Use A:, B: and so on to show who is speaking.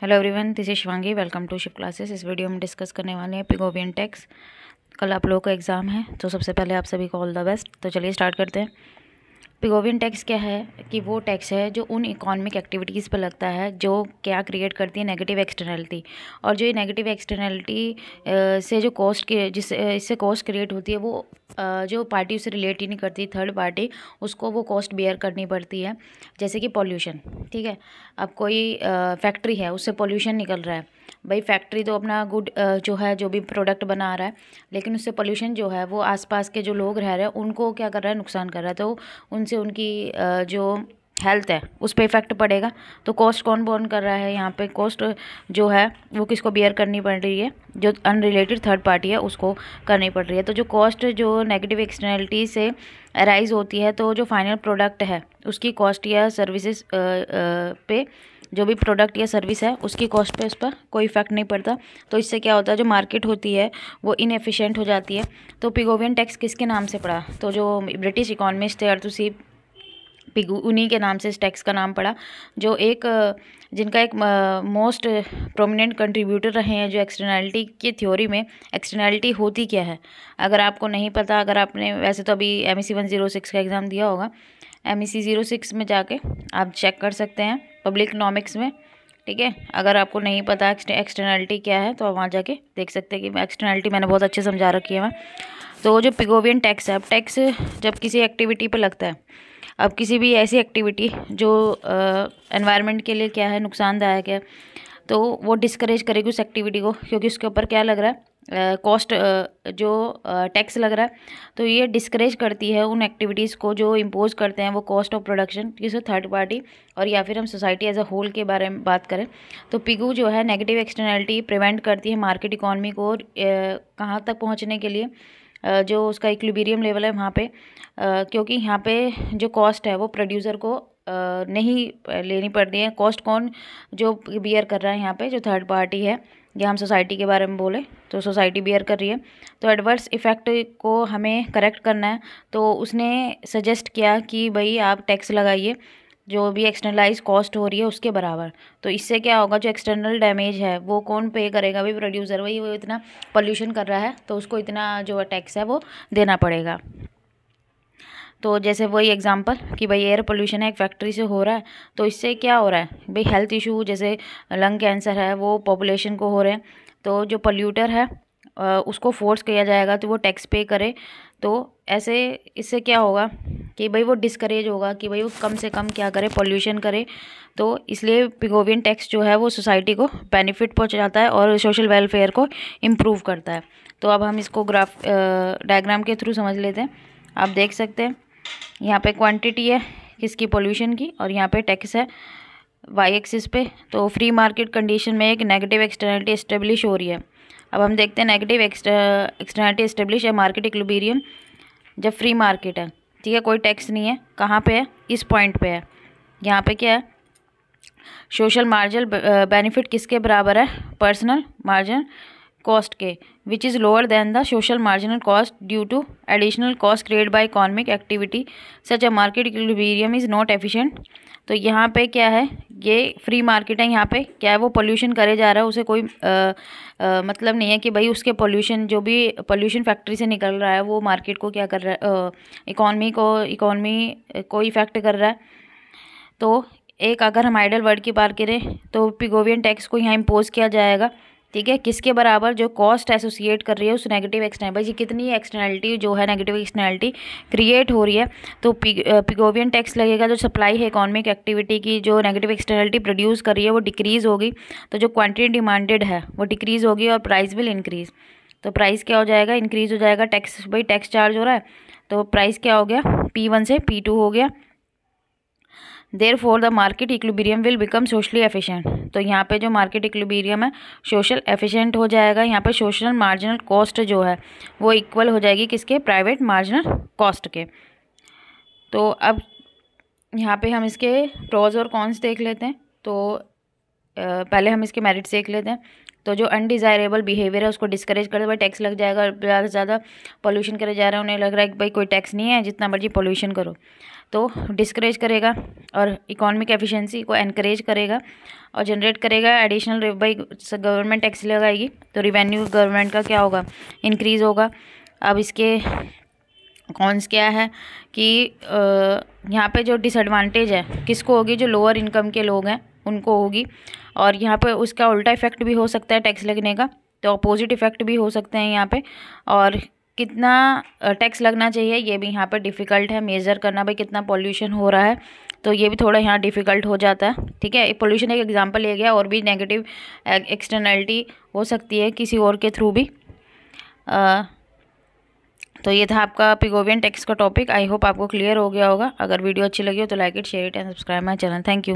A: Hello everyone, this is Shivangi. Welcome to ship classes. इस video में discuss करने वाले हैं पिगोवियन टैक्स। कल आप लोगों का एग्ज़ाम है, तो सबसे पहले आप सभी को ऑल द बेस्ट। तो चलिए स्टार्ट करते हैं। पिगोवियन टैक्स क्या है कि वो टैक्स है जो उन इकोनॉमिक एक्टिविटीज़ पर लगता है जो क्या क्रिएट करती है नेगेटिव एक्सटर्नलिटी। और जो ये नेगेटिव एक्सटर्नलिटी से जो कॉस्ट के जिससे इससे कॉस्ट क्रिएट होती है वो जो पार्टी उससे रिलेट ही नहीं करती, थर्ड पार्टी, उसको वो कॉस्ट बेयर करनी पड़ती है। जैसे कि पॉल्यूशन, ठीक है। अब कोई फैक्ट्री है, उससे पॉल्यूशन निकल रहा है। भाई फैक्ट्री तो अपना गुड जो है, जो भी प्रोडक्ट बना रहा है, लेकिन उससे पोल्यूशन जो है वो आसपास के जो लोग रह रहे हैं उनको क्या कर रहा है, नुकसान कर रहा है। तो उनसे उनकी जो हेल्थ है उस पर इफ़ेक्ट पड़ेगा। तो कॉस्ट कौन बोर्न कर रहा है यहाँ पे? कॉस्ट जो है वो किसको बियर करनी पड़ रही है? जो अनरिलेटेड थर्ड पार्टी है उसको करनी पड़ रही है। तो जो कॉस्ट जो नेगेटिव एक्सटर्नलिटी से अराइज होती है, तो जो फाइनल प्रोडक्ट है उसकी कॉस्ट या सर्विसेज पे, जो भी प्रोडक्ट या सर्विस है उसकी कॉस्ट पे उस पर कोई इफेक्ट नहीं पड़ता। तो इससे क्या होता है, जो मार्केट होती है वो इनएफिशिएंट हो जाती है। तो पिगोवियन टैक्स किसके नाम से पड़ा? तो जो ब्रिटिश इकोनॉमिस्ट थे आर्थर सी पिगू, उन्हीं के नाम से इस टैक्स का नाम पड़ा। जो एक जिनका एक मोस्ट प्रोमिनेंट कंट्रीब्यूटर रहे हैं जो एक्सटर्नैलिटी की थ्योरी में। एक्सटर्नैलिटी होती क्या है अगर आपको नहीं पता, अगर आपने वैसे तो अभी MEC 106 का एग्ज़ाम दिया होगा, MEC 06 में जाके आप चेक कर सकते हैं पब्लिक इकोनॉमिक्स में, ठीक है। अगर आपको नहीं पता एक्सटर्नैलिटी क्या है तो आप वहाँ जाके देख सकते हैं कि एक्सटर्नैलिटी मैंने बहुत अच्छे समझा रखी है मैं। तो जो पिगोवियन टैक्स है, अब टैक्स जब किसी एक्टिविटी पे लगता है, अब किसी भी ऐसी एक्टिविटी जो एनवायरनमेंट के लिए क्या है, नुकसानदायक है, तो वो डिस्करेज करेगी उस एक्टिविटी को, क्योंकि उसके ऊपर क्या लग रहा है, कॉस्ट जो टैक्स लग रहा है। तो ये डिस्करेज करती है उन एक्टिविटीज़ को जो इम्पोज करते हैं वो कॉस्ट ऑफ प्रोडक्शन किसी थर्ड पार्टी, और या फिर हम सोसाइटी एज अ होल के बारे में बात करें तो पिगू जो है नेगेटिव एक्सटर्नैलिटी प्रिवेंट करती है मार्केट इकॉनमी को कहाँ तक पहुँचने के लिए, जो उसका इक्विलिब्रियम लेवल है वहाँ पे। क्योंकि यहाँ पे जो कॉस्ट है वो प्रोड्यूसर को नहीं लेनी पड़ती है। कॉस्ट कौन जो बियर कर रहा है यहाँ पे? जो थर्ड पार्टी है, या हम सोसाइटी के बारे में बोले तो सोसाइटी बियर कर रही है। तो एडवर्स इफ़ेक्ट को हमें करेक्ट करना है। तो उसने सजेस्ट किया कि भाई आप टैक्स लगाइए जो भी एक्सटर्नलाइज कॉस्ट हो रही है उसके बराबर। तो इससे क्या होगा, जो एक्सटर्नल डैमेज है वो कौन पे करेगा? भाई प्रोड्यूसर, वही वो इतना पोल्यूशन कर रहा है तो उसको इतना जो टैक्स है वो देना पड़ेगा। तो जैसे वही एग्जांपल कि भाई एयर पोल्यूशन है, एक फैक्ट्री से हो रहा है, तो इससे क्या हो रहा है भाई? हेल्थ इशू जैसे लंग कैंसर है वो पॉपुलेशन को हो रहे हैं। तो जो पोल्यूटर है उसको फोर्स किया जाएगा तो वो टैक्स पे करे। तो ऐसे इससे क्या होगा कि भाई वो डिस्करेज होगा कि भाई वो कम से कम क्या करे, पोल्यूशन करे। तो इसलिए पिगोवियन टैक्स जो है वो सोसाइटी को बेनिफिट पहुंचाता है और सोशल वेलफेयर को इम्प्रूव करता है। तो अब हम इसको ग्राफ डायग्राम के थ्रू समझ लेते हैं। आप देख सकते हैं यहाँ पे क्वांटिटी है किसकी, पोल्यूशन की, और यहाँ पे टैक्स है वाई एक्सिस पे। तो फ्री मार्केट कंडीशन में एक नेगेटिव एक्सटर्नलिटी एस्टेब्लिश हो रही है। अब हम देखते हैं नेगेटिव एक्सटर्नलिटी एस्टेब्लिश है मार्केट इक्विलिब्रियम जब फ्री मार्केट है, ठीक है, कोई टैक्स नहीं है। कहाँ पे है? इस पॉइंट पे है। यहाँ पे क्या है, सोशल मार्जिनल बेनिफिट किसके बराबर है? पर्सनल मार्जिन कॉस्ट के, which is lower than the social marginal cost due to additional cost create by economic activity such a market equilibrium is not efficient. तो यहाँ पे क्या है, ये फ्री मार्केट है, यहाँ पे क्या है, वो पोल्यूशन करे जा रहा है, उसे कोई मतलब नहीं है कि भाई उसके पोल्यूशन, जो भी पोल्यूशन फैक्ट्री से निकल रहा है वो मार्केट को क्या कर रहा है, इकॉनमी को इफेक्ट कर रहा है। तो एक अगर हम आइडल वर्ड की बात करें तो पिगोवियन टैक्स को यहाँ इम्पोज किया जाएगा, ठीक है, किसके बराबर? जो कॉस्ट एसोसिएट कर रही है उस नेगेटिव एक्सटर्नल, भाई कितनी एक्सटर्नलिटी जो है नेगेटिव एक्सटर्नलिटी क्रिएट हो रही है, तो पिगोवियन टैक्स लगेगा। जो सप्लाई है इकोनॉमिक एक्टिविटी की, जो नेगेटिव एक्सटर्नलिटी प्रोड्यूस कर रही है वो डिक्रीज़ होगी, तो जो क्वांटिटी डिमांडेड है वो डिक्रीज़ होगी और प्राइस विल इंक्रीज़। तो प्राइस क्या हो जाएगा? इंक्रीज़ हो जाएगा। टैक्स, भाई टैक्स चार्ज हो रहा है तो प्राइस क्या हो गया? P1 से P2 हो गया। Therefore the market equilibrium will become socially efficient। तो यहाँ पे जो मार्केट इक्विलिब्रियम है सोशल एफिशिएंट हो जाएगा। यहाँ पे सोशल मार्जिनल कॉस्ट जो है वो इक्वल हो जाएगी किसके? प्राइवेट मार्जिनल कॉस्ट के। तो अब यहाँ पे हम इसके प्रोज और कॉन्स देख लेते हैं। तो पहले हम इसके मेरिट देख लेते हैं। तो जो अनडिज़ायरेबल बिहेवियर है उसको डिस्करेज कर दे, भाई टैक्स लग जाएगा, ज़्यादा से ज़्यादा पोल्यूशन करे जा रहा है, उन्हें लग रहा है कि भाई कोई टैक्स नहीं है, जितना मर्जी पोल्यूशन करो, तो डिस्करेज करेगा। और इकोनॉमिक एफिशिएंसी को एनकरेज करेगा और जनरेट करेगा एडिशनल, भाई गवर्नमेंट टैक्स लगाएगी तो रिवेन्यू गवर्नमेंट का क्या होगा, इंक्रीज़ होगा। अब इसके कॉन्स क्या है कि यहाँ पे जो डिसएडवांटेज है किसको होगी, जो लोअर इनकम के लोग हैं उनको होगी। और यहाँ पे उसका उल्टा इफेक्ट भी हो सकता है टैक्स लगने का, तो अपोजिट इफेक्ट भी हो सकते हैं यहाँ पे। और कितना टैक्स लगना चाहिए ये भी यहाँ पे डिफ़िकल्ट है मेज़र करना, भाई कितना पॉल्यूशन हो रहा है, तो ये भी थोड़ा यहाँ डिफ़िकल्ट हो जाता है। ठीक है, पोल्यूशन एक एग्जांपल ले गया, और भी नेगेटिव एक्सटर्नलिटी हो सकती है किसी और के थ्रू भी। तो ये था आपका पिगोवियन टैक्स का टॉपिक। आई होप आपको क्लियर हो गया होगा। अगर वीडियो अच्छी लगी हो तो like it, share it and subscribe my channel. Thank you.